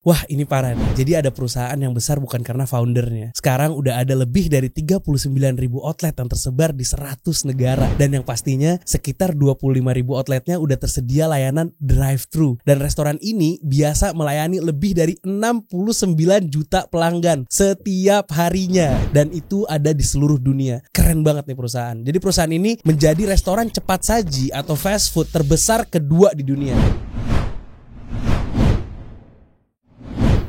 Wah, ini parah nih. Jadi ada perusahaan yang besar bukan karena foundernya. Sekarang udah ada lebih dari 39.000 outlet yang tersebar di 100 negara. Dan yang pastinya sekitar 25.000 outletnya udah tersedia layanan drive-thru. Dan restoran ini biasa melayani lebih dari 69 juta pelanggan setiap harinya. Dan itu ada di seluruh dunia. Keren banget nih perusahaan. Jadi perusahaan ini menjadi restoran cepat saji atau fast food terbesar kedua di dunia.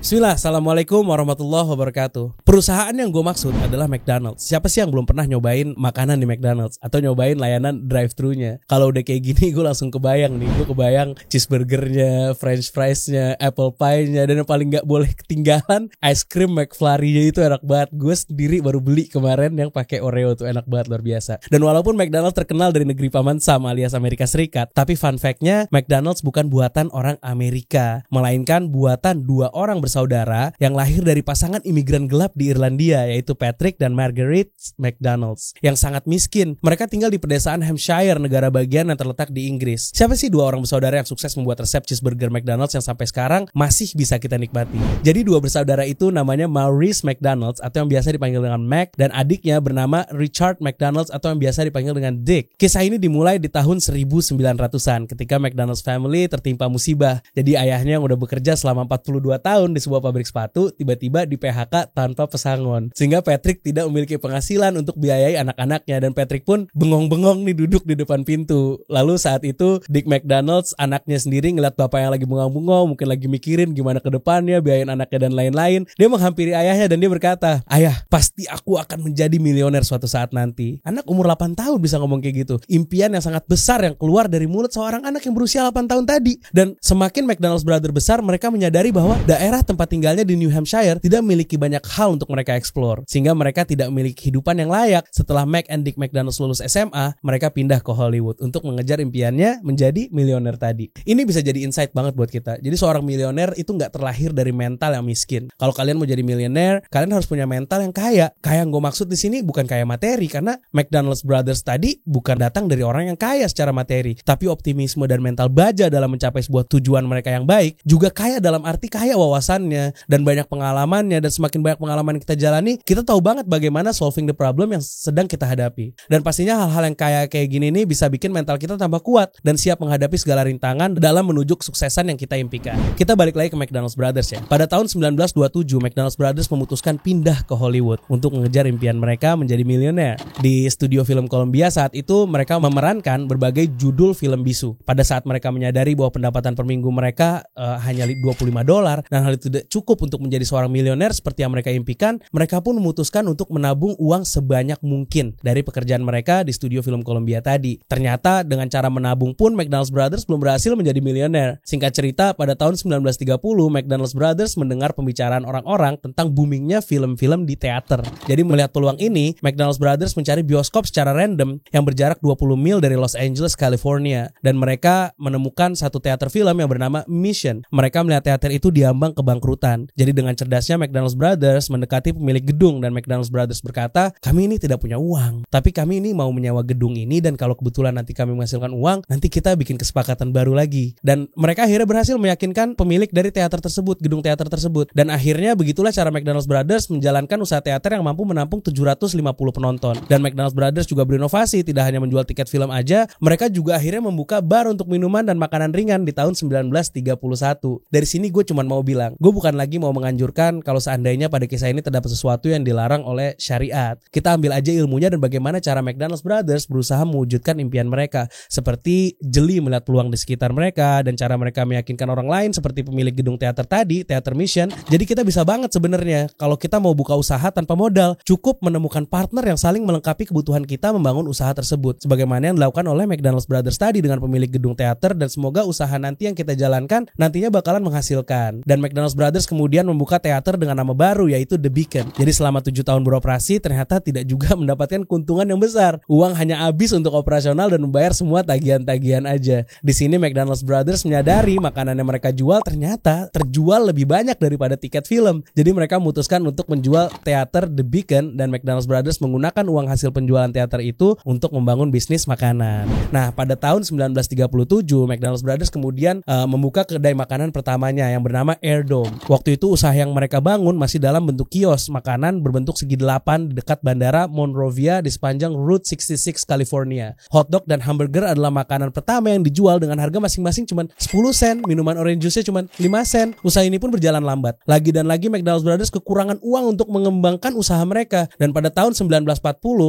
Bismillah, assalamualaikum warahmatullahi wabarakatuh. Perusahaan yang gue maksud adalah McDonald's. Siapa sih yang belum pernah nyobain makanan di McDonald's atau nyobain layanan drive-thru-nya? Kalau udah kayak gini gue langsung kebayang nih. Gue kebayang cheeseburgernya, french fries-nya, apple pie-nya, dan yang paling gak boleh ketinggalan ice cream McFlurry-nya itu enak banget. Gue sendiri baru beli kemarin yang pakai Oreo tuh, enak banget, luar biasa. Dan walaupun McDonald's terkenal dari negeri Paman Sam alias Amerika Serikat, tapi fun fact-nya McDonald's bukan buatan orang Amerika, melainkan buatan dua orang bersaudara yang lahir dari pasangan imigran gelap di Irlandia, yaitu Patrick dan Margaret McDonald's, yang sangat miskin. Mereka tinggal di pedesaan Hampshire, negara bagian yang terletak di Inggris. Siapa sih dua orang bersaudara yang sukses membuat resep cheeseburger McDonald's yang sampai sekarang masih bisa kita nikmati? Jadi dua bersaudara itu namanya Maurice McDonald's atau yang biasa dipanggil dengan Mac, dan adiknya bernama Richard McDonald's atau yang biasa dipanggil dengan Dick. Kisah ini dimulai di tahun 1900-an ketika McDonald's family tertimpa musibah. Jadi ayahnya yang udah bekerja selama 42 tahun di sebuah pabrik sepatu tiba-tiba di PHK tanpa pesangon, sehingga Patrick tidak memiliki penghasilan untuk biayai anak-anaknya, dan Patrick pun bengong-bengong nih duduk di depan pintu. Lalu saat itu Dick McDonald's, anaknya sendiri, ngeliat bapak yang lagi bengong-bengong, mungkin lagi mikirin gimana ke depannya, biayain anaknya dan lain-lain. Dia menghampiri ayahnya dan dia berkata, "Ayah, pasti aku akan menjadi milioner suatu saat nanti." Anak umur 8 tahun bisa ngomong kayak gitu. Impian yang sangat besar yang keluar dari mulut seorang anak yang berusia 8 tahun tadi. Dan semakin McDonald's Brother besar, mereka menyadari bahwa daerah tempat tinggalnya di New Hampshire tidak memiliki banyak hal untuk mereka eksplor, sehingga mereka tidak memiliki kehidupan yang layak. Setelah Mac and Dick McDonald's lulus SMA, mereka pindah ke Hollywood untuk mengejar impiannya menjadi milioner tadi. Ini bisa jadi insight banget buat kita. Jadi seorang milioner itu nggak terlahir dari mental yang miskin. Kalau kalian mau jadi milioner, kalian harus punya mental yang kaya. Kaya yang gue maksud di sini bukan kaya materi, karena McDonald's Brothers tadi bukan datang dari orang yang kaya secara materi, tapi optimisme dan mental baja dalam mencapai sebuah tujuan mereka yang baik. Juga kaya dalam arti kaya wawasannya dan banyak pengalamannya, dan semakin banyak pengalaman yang kita jalani, kita tahu banget bagaimana solving the problem yang sedang kita hadapi. Dan pastinya hal-hal yang kayak gini nih bisa bikin mental kita tambah kuat dan siap menghadapi segala rintangan dalam menuju kesuksesan yang kita impikan. Kita balik lagi ke McDonald's Brothers ya. Pada tahun 1927, McDonald's Brothers memutuskan pindah ke Hollywood untuk mengejar impian mereka menjadi milioner. Di studio film Columbia saat itu mereka memerankan berbagai judul film bisu. Pada saat mereka menyadari bahwa pendapatan per minggu mereka hanya $25 dan hal itu tidak cukup untuk menjadi seorang milioner seperti yang mereka impikan, mereka pun memutuskan untuk menabung uang sebanyak mungkin dari pekerjaan mereka di studio film Columbia tadi. Ternyata dengan cara menabung pun McDonald's Brothers belum berhasil menjadi milioner. Singkat cerita, pada tahun 1930 McDonald's Brothers mendengar pembicaraan orang-orang tentang boomingnya film-film di teater. Jadi melihat peluang ini, McDonald's Brothers mencari bioskop secara random yang berjarak 20 mil dari Los Angeles, California, dan mereka menemukan satu teater film yang bernama Mission. Mereka melihat teater itu diambang kebangkrutan. Jadi dengan cerdasnya McDonald's Brothers mendekati pemilik gedung, dan McDonald's Brothers berkata, "Kami ini tidak punya uang, tapi kami ini mau menyewa gedung ini, dan kalau kebetulan nanti kami menghasilkan uang, nanti kita bikin kesepakatan baru lagi." Dan mereka akhirnya berhasil meyakinkan pemilik dari teater tersebut, gedung teater tersebut. Dan akhirnya begitulah cara McDonald's Brothers menjalankan usaha teater yang mampu menampung 750 penonton. Dan McDonald's Brothers juga berinovasi, tidak hanya menjual tiket film aja, mereka juga akhirnya membuka bar untuk minuman dan makanan ringan di tahun 1931. Dari sini gue cuma mau bilang, gue bukan lagi mau menganjurkan kalau seandainya pada kisah ini terdapat sesuatu yang dilarang oleh syariat. Kita ambil aja ilmunya dan bagaimana cara McDonald's Brothers berusaha mewujudkan impian mereka, seperti jeli melihat peluang di sekitar mereka dan cara mereka meyakinkan orang lain seperti pemilik gedung teater tadi, Teater Mission. Jadi kita bisa banget sebenarnya kalau kita mau buka usaha tanpa modal, cukup menemukan partner yang saling melengkapi kebutuhan kita membangun usaha tersebut, sebagaimana yang dilakukan oleh McDonald's Brothers tadi dengan pemilik gedung teater, dan semoga usaha nanti yang kita jalankan nantinya bakalan menghasilkan. Dan McDonald's Brothers kemudian membuka teater dengan nama baru, yaitu The Beacon. Jadi selama 7 tahun beroperasi ternyata tidak juga mendapatkan keuntungan yang besar. Uang hanya habis untuk operasional dan membayar semua tagihan-tagihan aja. Di sini McDonald's Brothers menyadari makanan yang mereka jual ternyata terjual lebih banyak daripada tiket film. Jadi mereka memutuskan untuk menjual teater The Beacon, dan McDonald's Brothers menggunakan uang hasil penjualan teater itu untuk membangun bisnis makanan. Nah, pada tahun 1937 McDonald's Brothers kemudian membuka kedai makanan pertamanya yang bernama Erdo. Dome. Waktu itu usaha yang mereka bangun masih dalam bentuk kios makanan berbentuk segi 8 di dekat bandara Monrovia di sepanjang Route 66 California. Hotdog dan hamburger adalah makanan pertama yang dijual dengan harga masing-masing cuma 10 sen, minuman orange juice-nya cuma 5 sen. Usaha ini pun berjalan lambat. Lagi dan lagi McDonald's Brothers kekurangan uang untuk mengembangkan usaha mereka, dan pada tahun 1940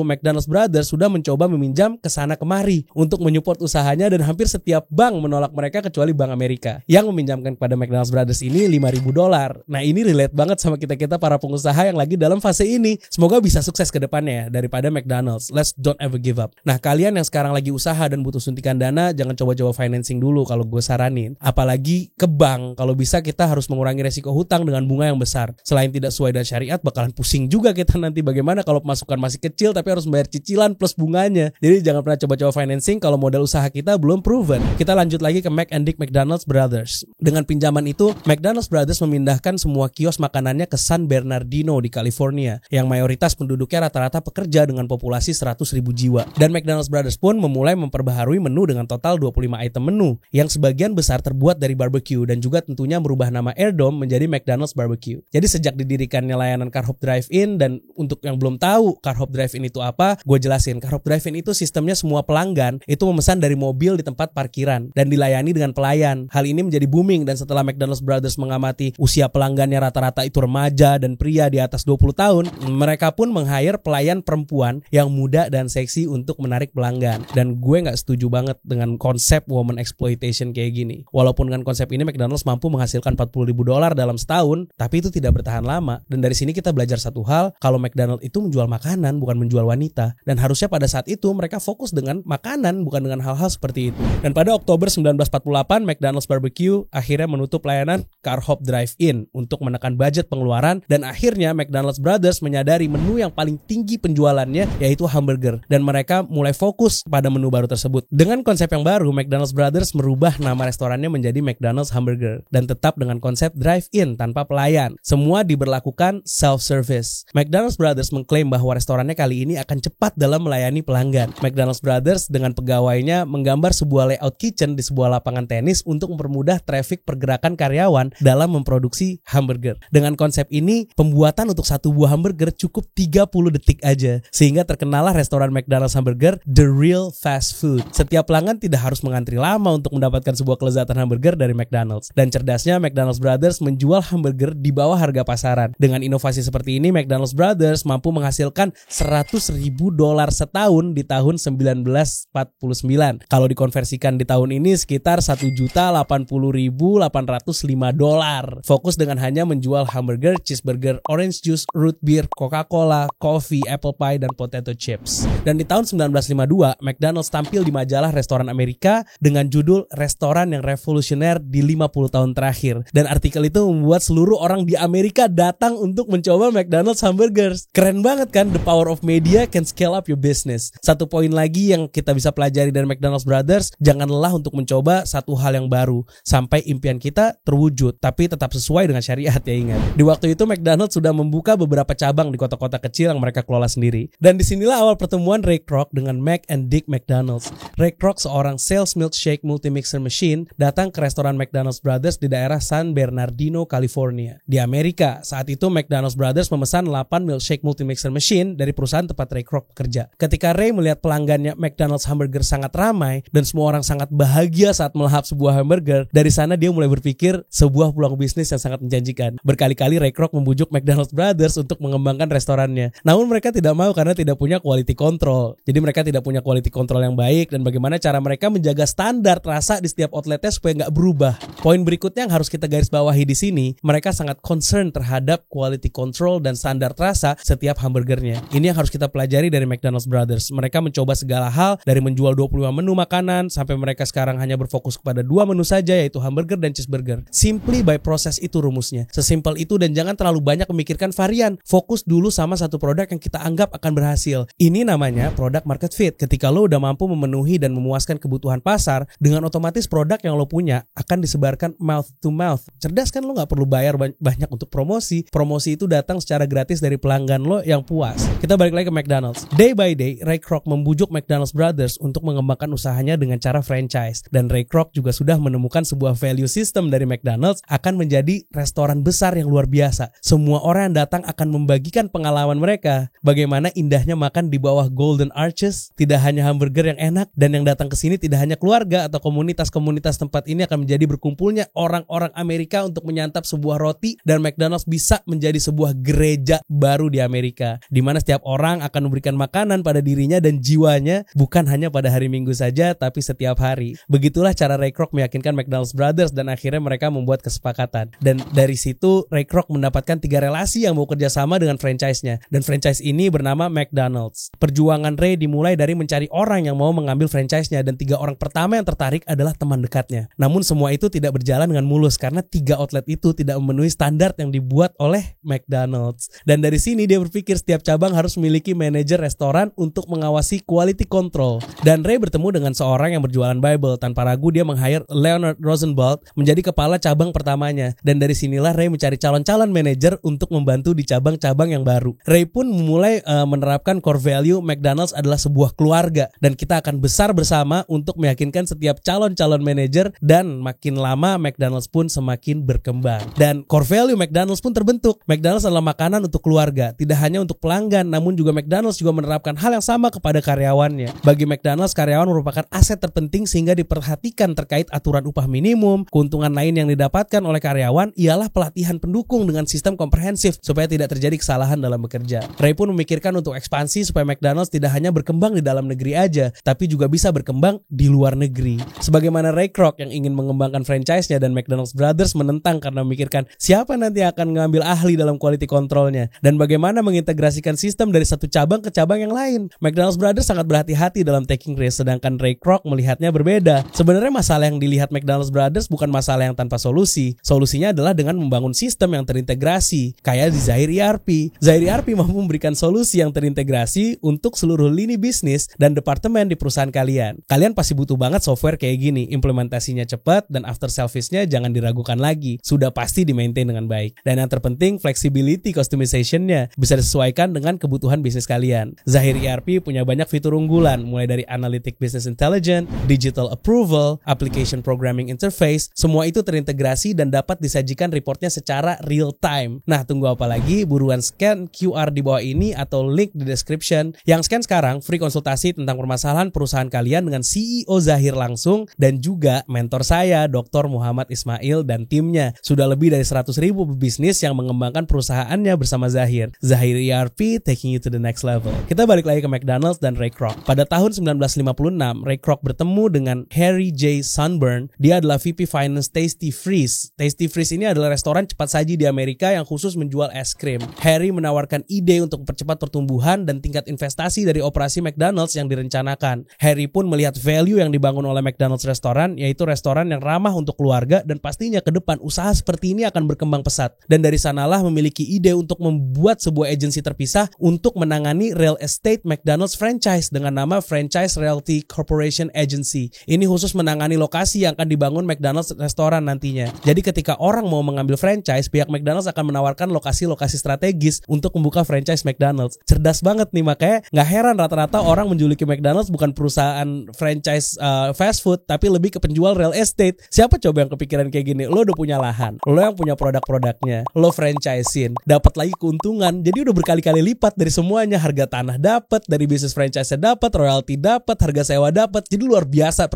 McDonald's Brothers sudah mencoba meminjam ke sana kemari untuk menyupport usahanya, dan hampir setiap bank menolak mereka kecuali Bank Amerika yang meminjamkan kepada McDonald's Brothers ini $5.000. Nah, ini relate banget sama kita-kita para pengusaha yang lagi dalam fase ini. Semoga bisa sukses ke depannya ya, daripada McDonald's. Let's don't ever give up. Nah, kalian yang sekarang lagi usaha dan butuh suntikan dana, jangan coba-coba financing dulu kalau gue saranin. Apalagi ke bank. Kalau bisa kita harus mengurangi resiko hutang dengan bunga yang besar. Selain tidak sesuai dengan syariat, bakalan pusing juga kita nanti bagaimana kalau pemasukan masih kecil tapi harus bayar cicilan plus bunganya. Jadi jangan pernah coba-coba financing kalau modal usaha kita belum proven. Kita lanjut lagi ke Mac and Dick McDonald's Brothers. Dengan pinjaman itu, McDonald's Brothers memindahkan semua kios makanannya ke San Bernardino di California, yang mayoritas penduduknya rata-rata pekerja dengan populasi 100.000 jiwa. Dan McDonald's Brothers pun memulai memperbaharui menu dengan total 25 item menu, yang sebagian besar terbuat dari barbecue, dan juga tentunya merubah nama Air Dome menjadi McDonald's Barbecue. Jadi sejak didirikannya layanan Car Hop Drive-In, dan untuk yang belum tahu Car Hop Drive-In itu apa, gue jelasin. Car Hop Drive-In itu sistemnya semua pelanggan itu memesan dari mobil di tempat parkiran dan dilayani dengan pelayan. Hal ini menjadi booming, dan setelah McDonald's Brothers mengamati usia pelanggannya rata-rata itu remaja dan pria di atas 20 tahun, mereka pun meng-hire pelayan perempuan yang muda dan seksi untuk menarik pelanggan. Dan gue gak setuju banget dengan konsep woman exploitation kayak gini. Walaupun dengan konsep ini McDonald's mampu menghasilkan $40.000 dalam setahun, tapi itu tidak bertahan lama. Dan dari sini kita belajar satu hal, kalau McDonald's itu menjual makanan, bukan menjual wanita. Dan harusnya pada saat itu mereka fokus dengan makanan, bukan dengan hal-hal seperti itu. Dan pada Oktober 1948, McDonald's Barbecue akhirnya menutup layanan Car Hop Drive-In untuk menekan budget pengeluaran, dan akhirnya McDonald's Brothers menyadari menu yang paling tinggi penjualannya yaitu hamburger, dan mereka mulai fokus pada menu baru tersebut. Dengan konsep yang baru, McDonald's Brothers merubah nama restorannya menjadi McDonald's Hamburger, dan tetap dengan konsep drive-in tanpa pelayan. Semua diberlakukan self-service. McDonald's Brothers mengklaim bahwa restorannya kali ini akan cepat dalam melayani pelanggan. McDonald's Brothers dengan pegawainya menggambar sebuah layout kitchen di sebuah lapangan tenis untuk mempermudah traffic pergerakan karyawan dalam memproduksi hamburger. Dengan konsep ini, pembuatan untuk satu buah hamburger cukup 30 detik aja, sehingga terkenalah restoran McDonald's Hamburger the real fast food. Setiap pelanggan tidak harus mengantri lama untuk mendapatkan sebuah kelezatan hamburger dari McDonald's. Dan cerdasnya McDonald's Brothers menjual hamburger di bawah harga pasaran. Dengan inovasi seperti ini, McDonald's Brothers mampu menghasilkan $100.000 setahun di tahun 1949. Kalau dikonversikan di tahun ini sekitar $1.080.805. Fokus dengan hanya menjual hamburger, cheeseburger, orange juice, root beer, Coca-Cola, coffee, apple pie, dan potato chips. Dan di tahun 1952, McDonald's tampil di majalah restoran Amerika dengan judul Restoran yang Revolusioner di 50 tahun terakhir. Dan artikel itu membuat seluruh orang di Amerika datang untuk mencoba McDonald's hamburgers. Keren banget kan? The power of media can scale up your business. Satu poin lagi yang kita bisa pelajari dari McDonald's Brothers, jangan lelah untuk mencoba satu hal yang baru sampai impian kita terwujud, tapi tetap sesuai dengan syariat ya, ingat. Di waktu itu McDonald's sudah membuka beberapa cabang di kota-kota kecil yang mereka kelola sendiri. Dan disinilah awal pertemuan Ray Kroc dengan Mac and Dick McDonald's. Ray Kroc, seorang sales milkshake multi-mixer machine, datang ke restoran McDonald's Brothers di daerah San Bernardino, California. Di Amerika, saat itu McDonald's Brothers memesan 8 milkshake multi-mixer machine dari perusahaan tempat Ray Kroc bekerja. Ketika Ray melihat pelanggannya McDonald's Hamburger sangat ramai dan semua orang sangat bahagia saat melahap sebuah hamburger, dari sana dia mulai berpikir sebuah peluang bisnis yang sangat menjanjikan. Berkali-kali Ray Kroc membujuk McDonald's Brothers untuk mengembangkan restorannya. Namun mereka tidak mau karena tidak punya quality control. Jadi mereka tidak punya quality control yang baik, dan bagaimana cara mereka menjaga standar rasa di setiap outletnya supaya nggak berubah. Poin berikutnya yang harus kita garis bawahi di sini, mereka sangat concern terhadap quality control dan standar rasa setiap hamburgernya. Ini yang harus kita pelajari dari McDonald's Brothers. Mereka mencoba segala hal, dari menjual 25 menu makanan sampai mereka sekarang hanya berfokus kepada 2 menu saja, yaitu hamburger dan cheeseburger. Simply by process itu rumusnya. Sesimpel itu, dan jangan terlalu banyak memikirkan varian. Fokus dulu sama satu produk yang kita anggap akan berhasil. Ini namanya product market fit. Ketika lo udah mampu memenuhi dan memuaskan kebutuhan pasar, dengan otomatis produk yang lo punya akan disebarkan mouth to mouth. Cerdas kan? Lo gak perlu bayar banyak untuk promosi. Promosi itu datang secara gratis dari pelanggan lo yang puas. Kita balik lagi ke McDonald's. Day by day, Ray Kroc membujuk McDonald's Brothers untuk mengembangkan usahanya dengan cara franchise. Dan Ray Kroc juga sudah menemukan sebuah value system dari McDonald's akan menjadi restoran besar yang luar biasa. Semua orang yang datang akan membagikan pengalaman mereka. Bagaimana indahnya makan di bawah Golden Arches, tidak hanya hamburger yang enak, dan yang datang ke sini tidak hanya keluarga atau komunitas-komunitas tempat ini akan menjadi berkumpulnya orang-orang Amerika untuk menyantap sebuah roti, dan McDonald's bisa menjadi sebuah gereja baru di Amerika, di mana setiap orang akan memberikan makanan pada dirinya dan jiwanya, bukan hanya pada hari Minggu saja, tapi setiap hari. Begitulah cara Ray Kroc meyakinkan McDonald's Brothers, dan akhirnya mereka membuat kesepakatan. Dan dari situ Ray Kroc mendapatkan 3 relasi yang mau kerjasama dengan franchise-nya, dan franchise ini bernama McDonald's. Perjuangan Ray dimulai dari mencari orang yang mau mengambil franchise-nya, dan 3 orang pertama yang tertarik adalah teman dekatnya. Namun semua itu tidak berjalan dengan mulus karena 3 outlet itu tidak memenuhi standar yang dibuat oleh McDonald's. Dan dari sini dia berpikir setiap cabang harus memiliki manajer restoran untuk mengawasi quality control. Dan Ray bertemu dengan seorang yang berjualan Bible. Tanpa ragu dia meng-hire Leonard Rosenwald menjadi kepala cabang pertamanya. Dan dari sinilah Ray mencari calon-calon manajer untuk membantu di cabang-cabang yang baru. Ray pun mulai menerapkan core value McDonald's adalah sebuah keluarga, dan kita akan besar bersama untuk meyakinkan setiap calon-calon manajer, dan makin lama McDonald's pun semakin berkembang. Dan core value McDonald's pun terbentuk. McDonald's adalah makanan untuk keluarga, tidak hanya untuk pelanggan, namun juga McDonald's juga menerapkan hal yang sama kepada karyawannya. Bagi McDonald's, karyawan merupakan aset terpenting sehingga diperhatikan terkait aturan upah minimum. Keuntungan lain yang didapatkan oleh karyawan ialah pelatihan pendukung dengan sistem komprehensif supaya tidak terjadi kesalahan dalam bekerja. Ray pun memikirkan untuk ekspansi supaya McDonald's tidak hanya berkembang di dalam negeri aja, tapi juga bisa berkembang di luar negeri. Sebagaimana Ray Kroc yang ingin mengembangkan franchise-nya, dan McDonald's Brothers menentang karena memikirkan siapa nanti akan mengambil ahli dalam quality control-nya dan bagaimana mengintegrasikan sistem dari satu cabang ke cabang yang lain. McDonald's Brothers sangat berhati-hati dalam taking risk, sedangkan Ray Kroc melihatnya berbeda. Sebenarnya masalah yang dilihat McDonald's Brothers bukan masalah yang tanpa solusi. Solusinya adalah dengan membangun sistem yang terintegrasi, kayak di Zahir ERP. Zahir ERP mampu memberikan solusi yang terintegrasi untuk seluruh lini bisnis dan departemen di perusahaan kalian. Kalian pasti butuh banget software kayak gini, implementasinya cepat dan after service-nya jangan diragukan lagi, sudah pasti di-maintain dengan baik. Dan yang terpenting, flexibility customization-nya bisa disesuaikan dengan kebutuhan bisnis kalian. Zahir ERP punya banyak fitur unggulan, mulai dari Analytic Business Intelligence, Digital Approval, Application Programming Interface, semua itu terintegrasi dan dapat disajikan reportnya secara real time. Nah, tunggu apa lagi? Buruan scan QR di bawah ini atau link di description. Yang scan sekarang free konsultasi tentang permasalahan perusahaan kalian dengan CEO Zahir langsung, dan juga mentor saya Dr. Muhammad Ismail dan timnya. Sudah lebih dari 100.000 pebisnis yang mengembangkan perusahaannya bersama Zahir. Zahir ERP taking you to the next level. Kita balik lagi ke McDonald's dan Ray Kroc. Pada tahun 1956, Ray Kroc bertemu dengan Harry J. Sunburn. Dia adalah VP Finance Tasty Freeze. Tasty Freeze ini adalah restoran cepat saji di Amerika yang khusus menjual es krim. Harry menawarkan ide untuk mempercepat pertumbuhan dan tingkat investasi dari operasi McDonald's yang direncanakan. Harry pun melihat value yang dibangun oleh McDonald's restoran, yaitu restoran yang ramah untuk keluarga, dan pastinya ke depan usaha seperti ini akan berkembang pesat. Dan dari sanalah memiliki ide untuk membuat sebuah agensi terpisah untuk menangani real estate McDonald's franchise dengan nama Franchise Realty Corporation Agency. Ini khusus menangani lokasi yang akan dibangun McDonald's restoran nantinya. Jadi ketika orang mau mengambil franchise, pihak McDonald's akan menawarkan lokasi-lokasi strategis untuk membuka franchise McDonald's. Cerdas banget nih, makanya nggak heran rata-rata orang menjuluki McDonald's bukan perusahaan franchise fast food, tapi lebih ke penjual real estate. Siapa coba yang kepikiran kayak gini? Lo udah punya lahan, lo yang punya produk-produknya, lo franchisein, dapat lagi keuntungan. Jadi udah berkali-kali lipat dari semuanya. Harga tanah dapat, dari bisnis franchise-nya dapat, royalty dapat, harga sewa dapat. Jadi luar biasa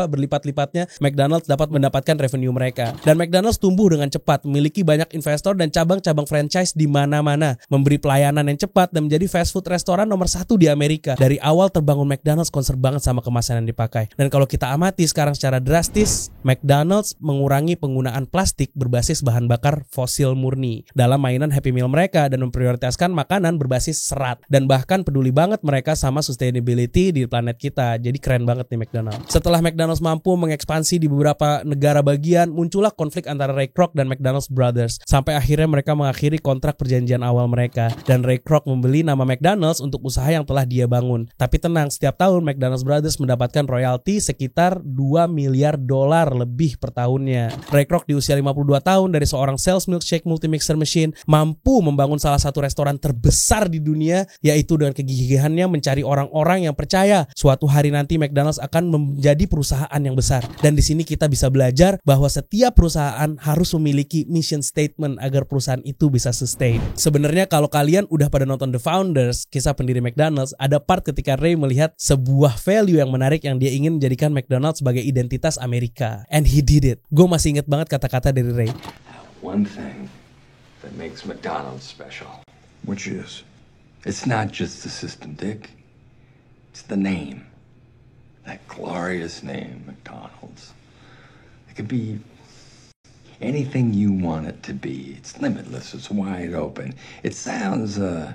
berlipat-lipatnya McDonald's dapat mendapatkan revenue mereka. Dan McDonald's tumbuh dengan cepat, memiliki banyak investor dan cabang-cabang franchise di mana-mana, memberi pelayanan yang cepat dan menjadi fast food restoran nomor 1 di Amerika. Dari awal terbangun McDonald's concern banget sama kemasan yang dipakai. Dan kalau kita amati sekarang secara drastis, McDonald's mengurangi penggunaan plastik berbasis bahan bakar fosil murni dalam mainan Happy Meal mereka dan memprioritaskan makanan berbasis serat, dan bahkan peduli banget mereka sama sustainability di planet kita. Jadi keren banget nih McDonald's. Setelah McDonald's mampu mengekspansi di beberapa negara bagian, muncullah konflik antara Ray Kroc dan McDonald's Brothers sampai akhirnya mereka mengakhiri kontrak perjanjian awal mereka, dan Ray Kroc membeli nama McDonald's untuk usaha yang telah dia bangun. Tapi tenang, setiap tahun McDonald's Brothers mendapatkan royalti sekitar $2 miliar lebih per tahunnya. Ray Kroc di usia 52 tahun dari seorang sales milkshake multi-mixer machine mampu membangun salah satu restoran terbesar di dunia, yaitu dengan kegigihannya mencari orang-orang yang percaya suatu hari nanti McDonald's akan menjadi perusahaan yang besar. Dan di sini kita bisa belajar bahwa setiap perusahaan perusahaan harus memiliki mission statement agar perusahaan itu bisa sustain. Sebenarnya kalau kalian udah pada nonton The Founders, kisah pendiri McDonald's, ada part ketika Ray melihat sebuah value yang menarik yang dia ingin menjadikan McDonald's sebagai identitas Amerika. And he did it. Gue masih inget banget kata-kata dari Ray. One thing that makes McDonald's special. Which is? It's not just the system, Dick. It's the name. That glorious name, McDonald's. It could be anything you want it to be. It's limitless. It's wide open. It sounds like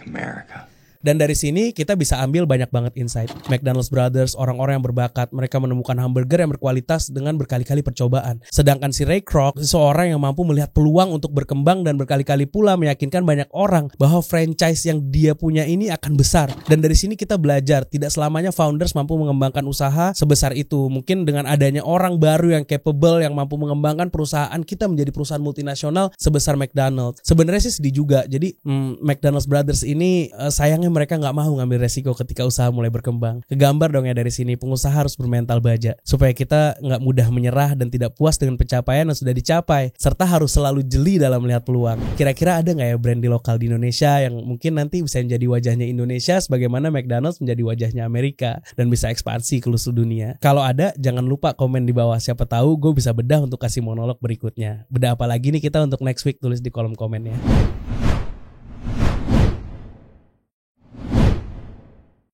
America. Dan dari sini kita bisa ambil banyak banget insight. McDonald's Brothers, orang-orang yang berbakat, mereka menemukan hamburger yang berkualitas dengan berkali-kali percobaan. Sedangkan si Ray Kroc, seseorang yang mampu melihat peluang untuk berkembang dan berkali-kali pula meyakinkan banyak orang bahwa franchise yang dia punya ini akan besar. Dan dari sini kita belajar, tidak selamanya founders mampu mengembangkan usaha sebesar itu. Mungkin dengan adanya orang baru yang capable, yang mampu mengembangkan perusahaan kita menjadi perusahaan multinasional sebesar McDonald's. Sebenarnya sih sedih juga. Jadi McDonald's Brothers ini sayangnya mereka nggak mau ngambil resiko ketika usaha mulai berkembang. Kegambar dong ya dari sini, pengusaha harus bermental baja supaya kita nggak mudah menyerah dan tidak puas dengan pencapaian yang sudah dicapai, serta harus selalu jeli dalam melihat peluang. Kira-kira ada nggak ya brand di lokal di Indonesia yang mungkin nanti bisa menjadi wajahnya Indonesia sebagaimana McDonald's menjadi wajahnya Amerika dan bisa ekspansi ke seluruh dunia? Kalau ada, jangan lupa komen di bawah. Siapa tahu gue bisa bedah untuk kasih monolog berikutnya. Bedah apa lagi nih kita untuk next week, tulis di kolom komen ya.